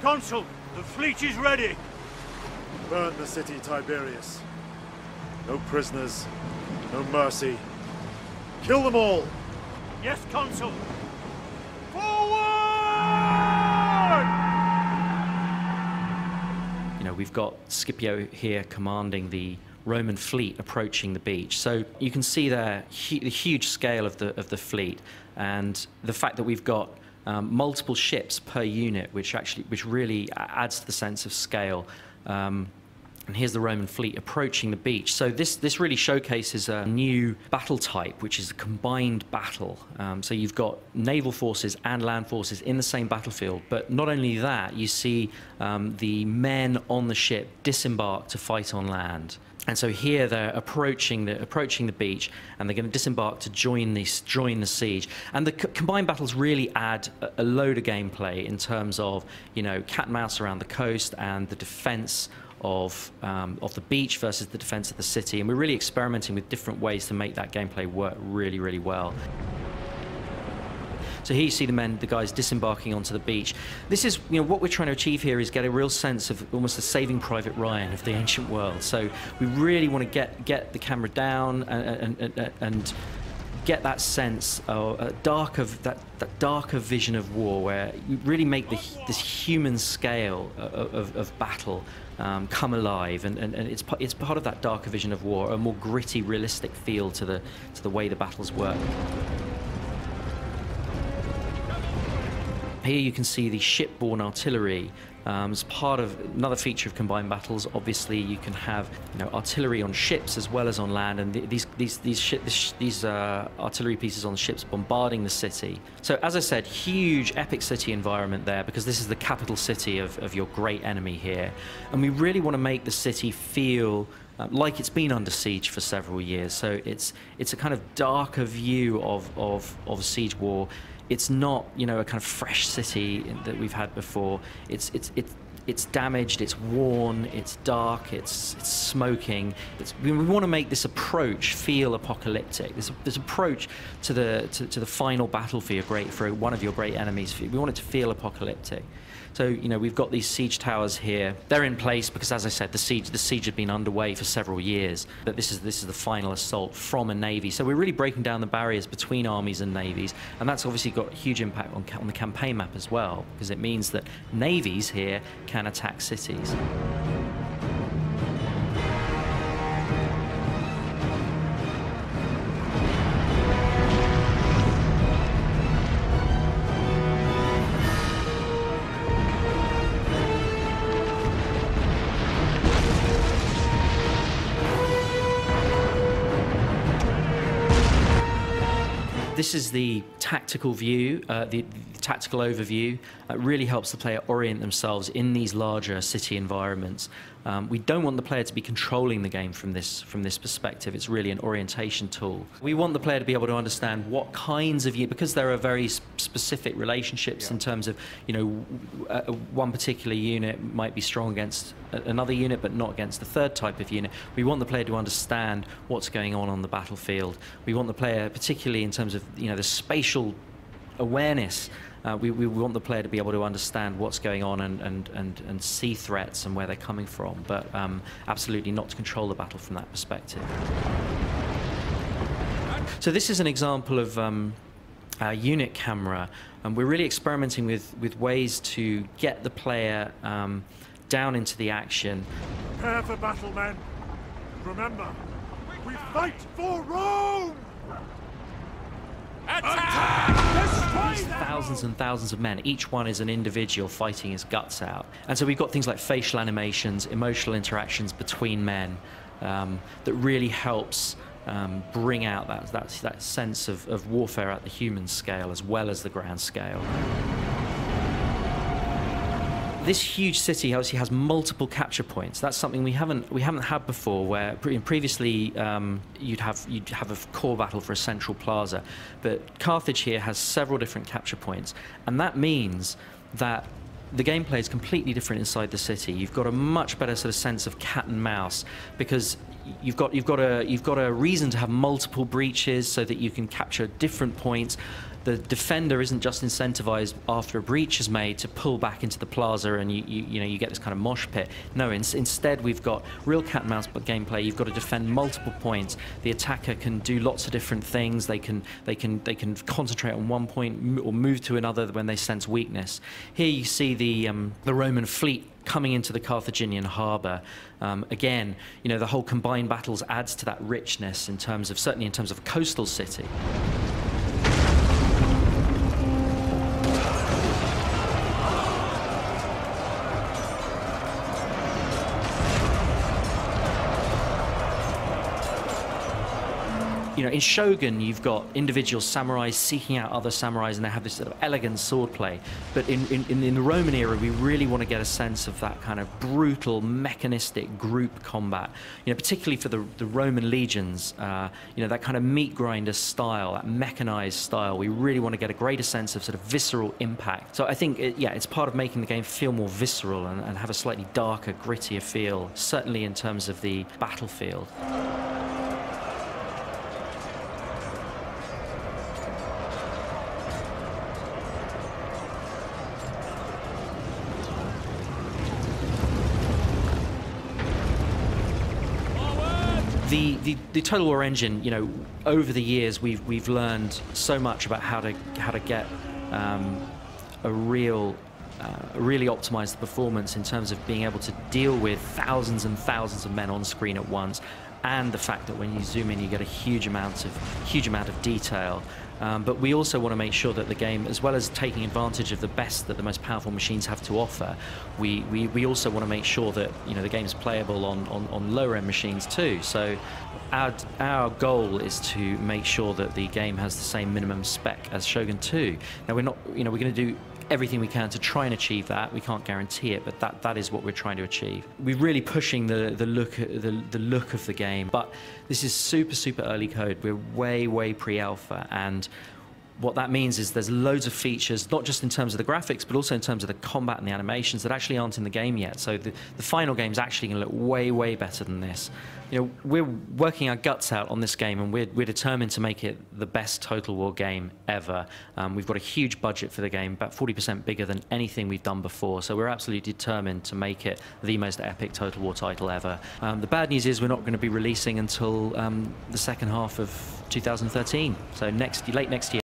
Consul, the fleet is ready. Burn the city, Tiberius. No prisoners, no mercy. Kill them all! Yes, Consul. Forward! You know, we've got Scipio here commanding the Roman fleet approaching the beach. So you can see there the huge scale of the fleet, and the fact that we've got multiple ships per unit, which really adds to the sense of scale. And here's the Roman fleet approaching the beach. So this really showcases a new battle type, which is a combined battle. So you've got naval forces and land forces in the same battlefield. But not only that, you see the men on the ship disembark to fight on land. And so here they're approaching the beach, and they're going to disembark to join the siege. And the combined battles really add a load of gameplay in terms of, you know, cat and mouse around the coast and the defense of the beach versus the defense of the city. And we're really experimenting with different ways to make that gameplay work really, really well. So here you see the guys disembarking onto the beach. This is, you know, what we're trying to achieve here is get a real sense of almost the Saving Private Ryan of the ancient world. So we really want to get the camera down and get that sense of that darker vision of war, where you really make this human scale of battle come alive, and it's part of that darker vision of war, a more gritty, realistic feel to the way the battles work. Here you can see the shipborne artillery as part of another feature of combined battles. Obviously, you can have, you know, artillery on ships as well as on land, and these artillery pieces on ships bombarding the city. So, as I said, huge epic city environment there, because this is the capital city of your great enemy here, and we really want to make the city feel like it's been under siege for several years. So it's a kind of darker view of a siege war. It's not, you know, a kind of fresh city that we've had before. It's damaged, it's worn, it's dark, it's smoking. We want to make this approach feel apocalyptic. This approach to the final battle for one of your great enemies. We want it to feel apocalyptic. So, you know, we've got these siege towers here. They're in place because, as I said, the siege had been underway for several years. But this is the final assault from a navy. So we're really breaking down the barriers between armies and navies, and that's obviously got a huge impact on the campaign map as well, because it means that navies here can attack cities. This is the tactical view, the tactical overview. Really helps the player orient themselves in these larger city environments. We don't want the player to be controlling the game from this perspective. It's really an orientation tool. We want the player to be able to understand what kinds of, because there are very specific relationships in terms of, you know, one particular unit might be strong against another unit, but not against the third type of unit. We want the player to understand what's going on the battlefield. We want the player, particularly in terms of, you know, the spatial awareness. We want the player to be able to understand what's going on and see threats and where they're coming from, but absolutely not to control the battle from that perspective. So this is an example of our unit camera, and we're really experimenting with ways to get the player down into the action. Prepare for battle, men. Remember, we fight for Rome! Attack! These thousands and thousands of men, each one is an individual fighting his guts out. And so we've got things like facial animations, emotional interactions between men, that really helps bring out that sense of warfare at the human scale as well as the ground scale. This huge city obviously has multiple capture points. That's something we haven't had before. Where previously you'd have a core battle for a central plaza, but Carthage here has several different capture points, and that means that the gameplay is completely different inside the city. You've got a much better sort of sense of cat and mouse, because you've got a reason to have multiple breaches so that you can capture different points. the defender isn't just incentivized after a breach is made to pull back into the plaza and you get this kind of mosh pit. No, instead we've got real cat and mouse gameplay. You've got to defend multiple points. The attacker can do lots of different things. They can concentrate on one point or move to another when they sense weakness. Here you see the Roman fleet coming into the Carthaginian harbour. Again, the whole combined battles adds to that richness in terms of, certainly in terms of a coastal city. In Shogun, you've got individual samurais seeking out other samurais, and they have this sort of elegant swordplay. But in the Roman era, we really want to get a sense of that kind of brutal, mechanistic group combat. Particularly for the Roman legions, that kind of meat grinder style, that mechanized style. We really want to get a greater sense of sort of visceral impact. So I think, it's part of making the game feel more visceral and have a slightly darker, grittier feel, certainly in terms of the battlefield. The Total War engine, over the years we've learned so much about how to get really optimize the performance in terms of being able to deal with thousands and thousands of men on screen at once, and the fact that when you zoom in you get a huge amount of detail. But we also want to make sure that the game, as well as taking advantage of the best that the most powerful machines have to offer, we also want to make sure that the game's playable on lower end machines too. So our goal is to make sure that the game has the same minimum spec as Shogun 2. Now we're going to do everything we can to try and achieve that. We can't guarantee it, but that is what we're trying to achieve. We're really pushing the look of the game, but this is super early code. We're way pre-alpha, and what that means is there's loads of features, not just in terms of the graphics, but also in terms of the combat and the animations that actually aren't in the game yet. So the final game's actually going to look way better than this. We're working our guts out on this game, and we're determined to make it the best Total War game ever. We've got a huge budget for the game, about 40% bigger than anything we've done before. So we're absolutely determined to make it the most epic Total War title ever. The bad news is we're not going to be releasing until the second half of 2013, so late next year.